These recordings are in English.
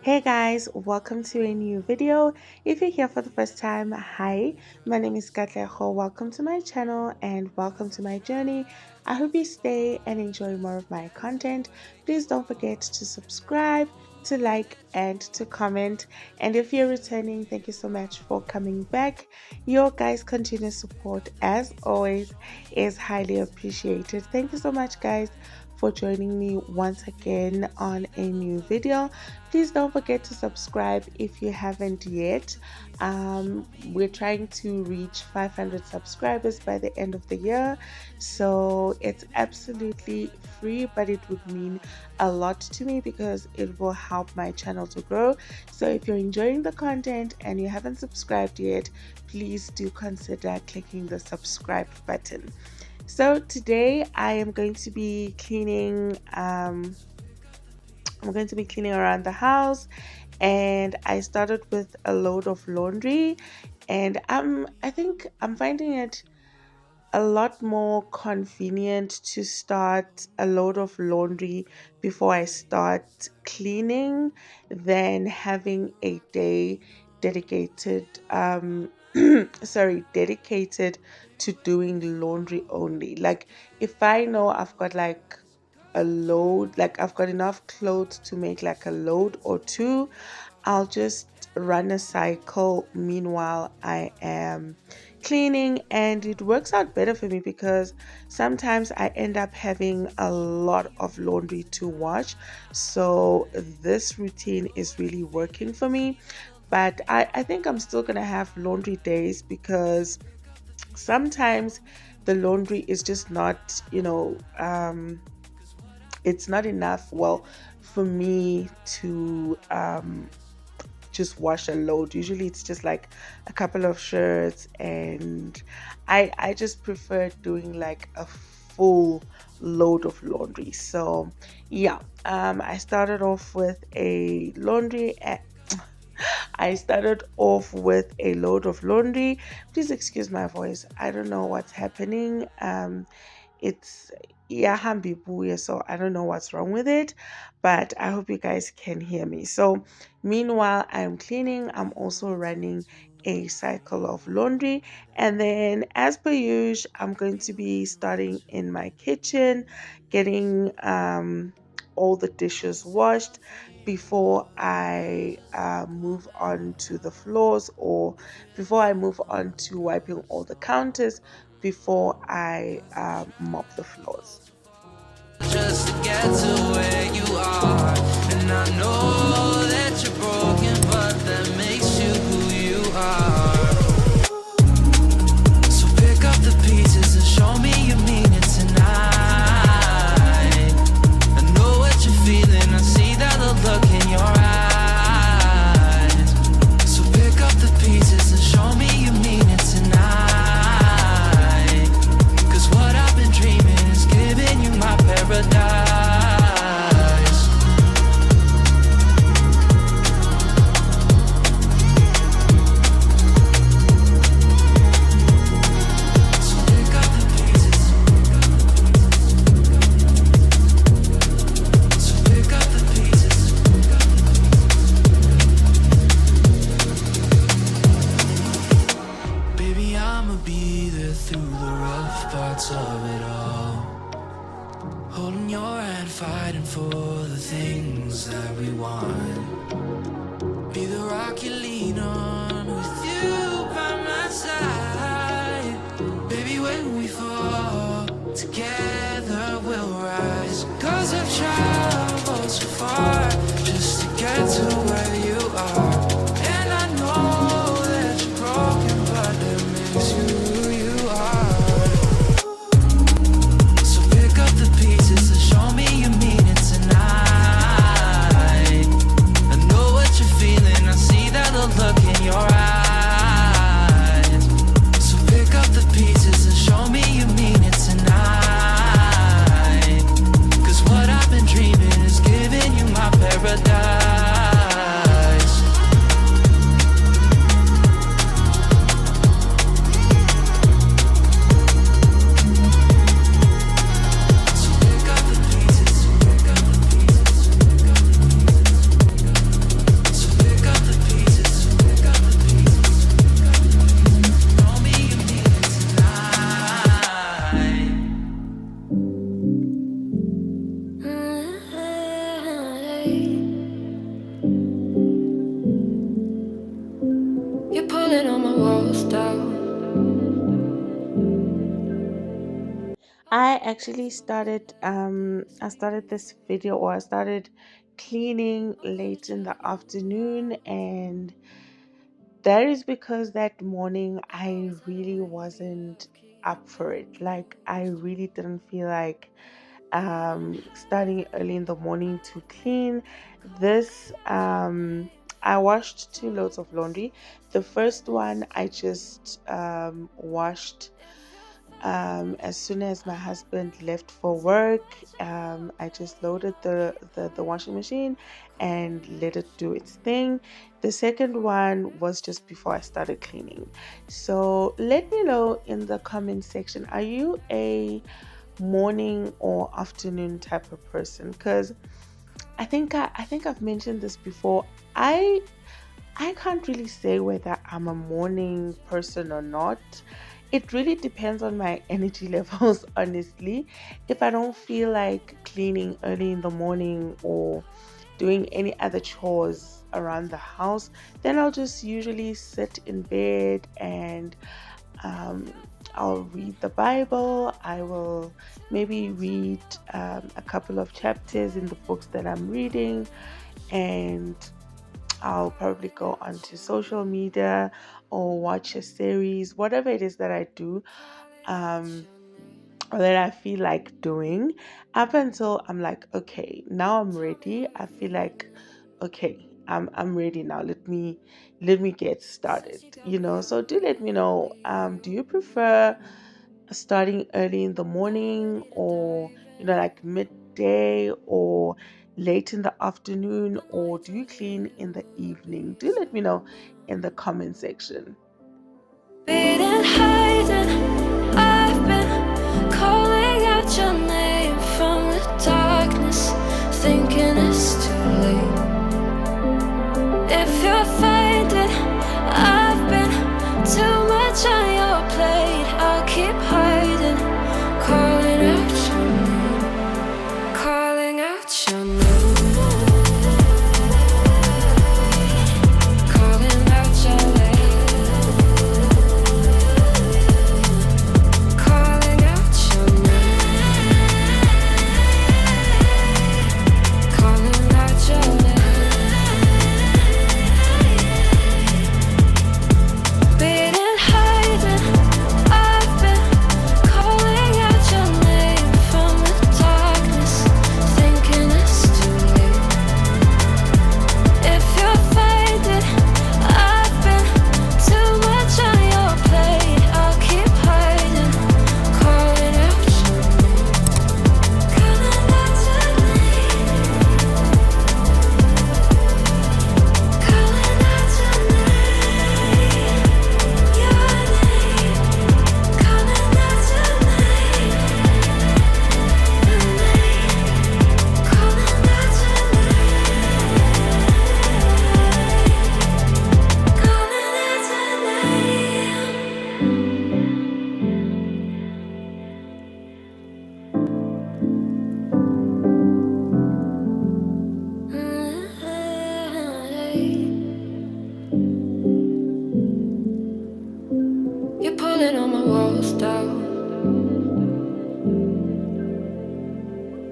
Hey guys, welcome to a new video. If you're here for the first time, hi, my name is Katleho. Welcome to my channel and welcome to my journey. I hope you stay and enjoy more of my content. Please don't forget to subscribe, to like, and to comment. And if you're returning, thank you so much for coming back. Your guys' continuous support, as always, is highly appreciated. Thank you so much, guys, for joining me once again on a new video. Please don't forget to subscribe if you haven't yet. We're trying to reach 500 subscribers by the end of the year, so it's absolutely free, but it would mean a lot to me because it will help my channel to grow. So if you're enjoying the content and you haven't subscribed yet, please do consider clicking the subscribe button. So today I am going to be cleaning. I'm going to be cleaning around the house, and I started with a load of laundry, and I think I'm finding it a lot more convenient to start a load of laundry before I start cleaning than having a day dedicated dedicated to doing laundry only. Like if I know I've got like a load, like I've got enough clothes to make like a load or two, I'll just run a cycle meanwhile I am cleaning, and it works out better for me because sometimes I end up having a lot of laundry to wash. So this routine is really working for me. But I think I'm still gonna have laundry days because sometimes the laundry is just not, it's not enough, well, for me to just wash a load. Usually it's just like a couple of shirts, and I just prefer doing like a full load of laundry. So yeah, I started off with a I started off with a load of laundry. Please excuse my voice. I don't know what's happening. It's Yahambi, so I don't know what's wrong with it, but I hope you guys can hear me. So meanwhile I'm cleaning, I'm also running a cycle of laundry, and then as per usual I'm going to be starting in my kitchen, getting all the dishes washed before I move on to the floors, or before I move on to wiping all the counters, before I mop the floors. Just to get to where you are, and I know that you're broken, but that makes you who you are. So pick up the pieces and show me you mean it tonight. I know what you're feeling, I see that look in your eyes. So pick up the pieces and show me you mean it tonight. 'Cause what I've been dreaming is giving you my paradise. So pick up the pieces. So pick up the pieces. Baby, I'ma be there through the rough parts of it all. Holding your hand, fighting for the things that we want. Be the rock you lean on, with you by my side. Baby, when we fall, together we'll rise. 'Cause I've traveled so far just to get to where you are. And I know that you're broken, but that makes you who you are. So pick up the pieces and show me you mean it tonight. I know what you're feeling, I see that look in your eyes. So pick up the pieces and show me you mean it tonight. actually started this video, or I started cleaning late in the afternoon, and that is because that morning I really wasn't up for it. Like, I really didn't feel like starting early in the morning to clean. This I washed two loads of laundry. The first one I just washed as soon as my husband left for work. I just loaded the washing machine and let it do its thing. The second one was just before I started cleaning. So let me know in the comment section, are you a morning or afternoon type of person? Because I think I've mentioned this before. I can't really say whether I'm a morning person or not. It really depends on my energy levels, honestly. If I don't feel like cleaning early in the morning or doing any other chores around the house, then I'll just usually sit in bed and um, I'll read the Bible. I will maybe read a couple of chapters in the books that I'm reading, and I'll probably go onto social media or watch a series, whatever it is that I do, um, or that I feel like doing, up until I'm like, okay, now I'm ready. I feel like, okay, I'm ready now. Let me get started. So do let me know. Do you prefer starting early in the morning, or like midday, or late in the afternoon, or do you clean in the evening? Do let me know in the comment section. Been hiding, I've been calling out your name from the darkness, thinking it's too late. If you're finding I've been too much on your plate, I'll keep hiding, calling out your name, calling out your name. You're pulling all my walls down.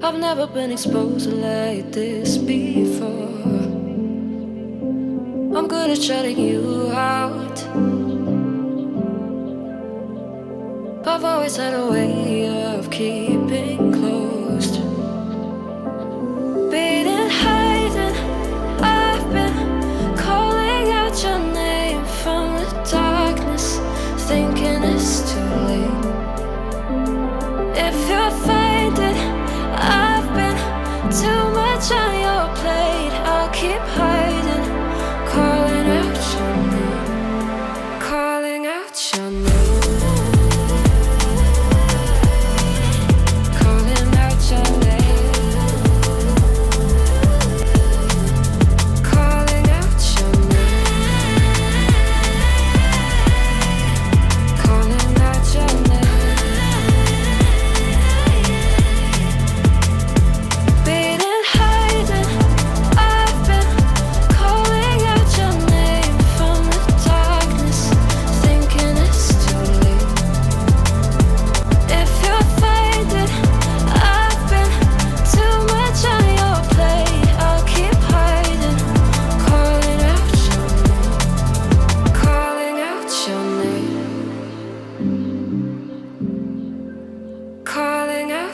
I've never been exposed like this before. I'm good at shutting you out. I've always had a way of keeping closed. Been hiding, I've been calling out your name from the darkness, thinking it's too late. If you're finding I've been too much on your plate, I'll keep hiding, calling out your name, calling out your name.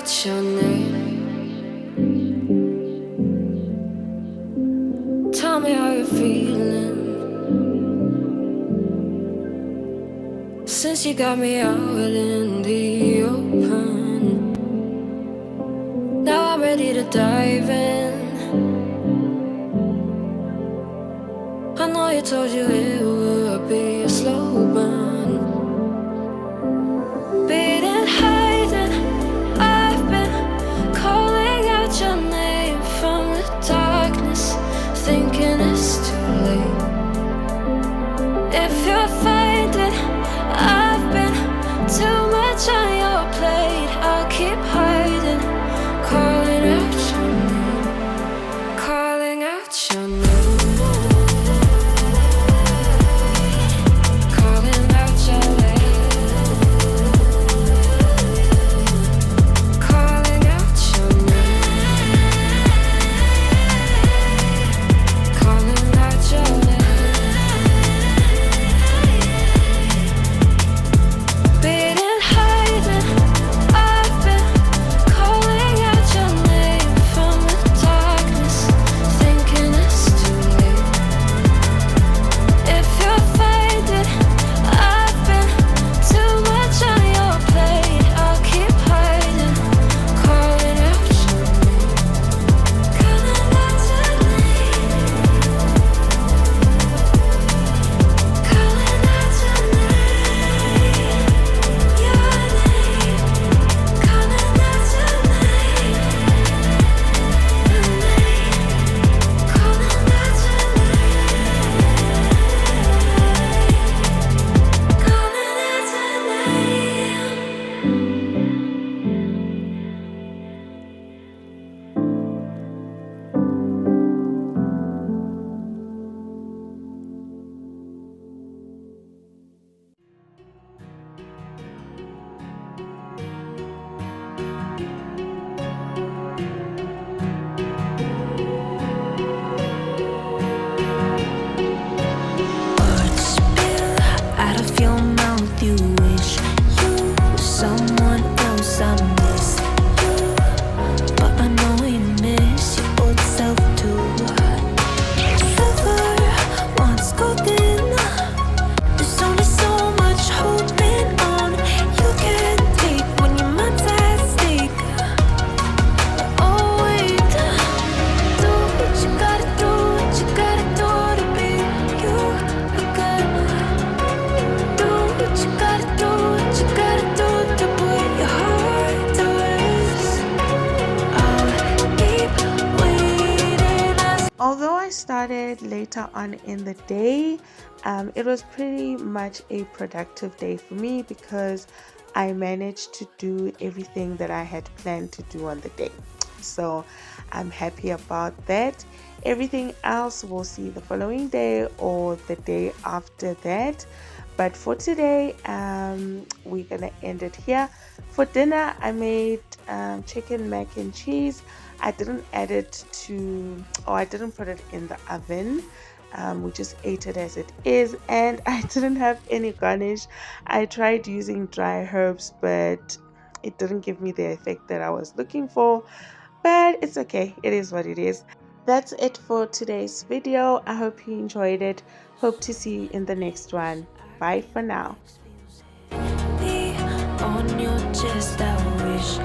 out your name. Tell me how you're feeling since you got me out in the open. Now I'm ready to dive in. I know you told you it would be a slow burn. Beating, hiding, I've been calling out your name from the darkness, thinking it's too late. If you're finding I've been too much on your plate, I'll keep hiding, calling out your name, calling out your name. Although I started later on in the day, it was pretty much a productive day for me because I managed to do everything that I had planned to do on the day. So I'm happy about that. Everything else we'll see the following day or the day after that. But for today, we're gonna end it here. For dinner, I made chicken mac and cheese. I didn't add it to, or I didn't put it in the oven. We just ate it as it is, and I didn't have any garnish. I tried using dry herbs, but it didn't give me the effect that I was looking for. But it's okay, it is what it is. That's it for today's video. I hope you enjoyed it. Hope to see you in the next one. Bye for now. On your chest, I wish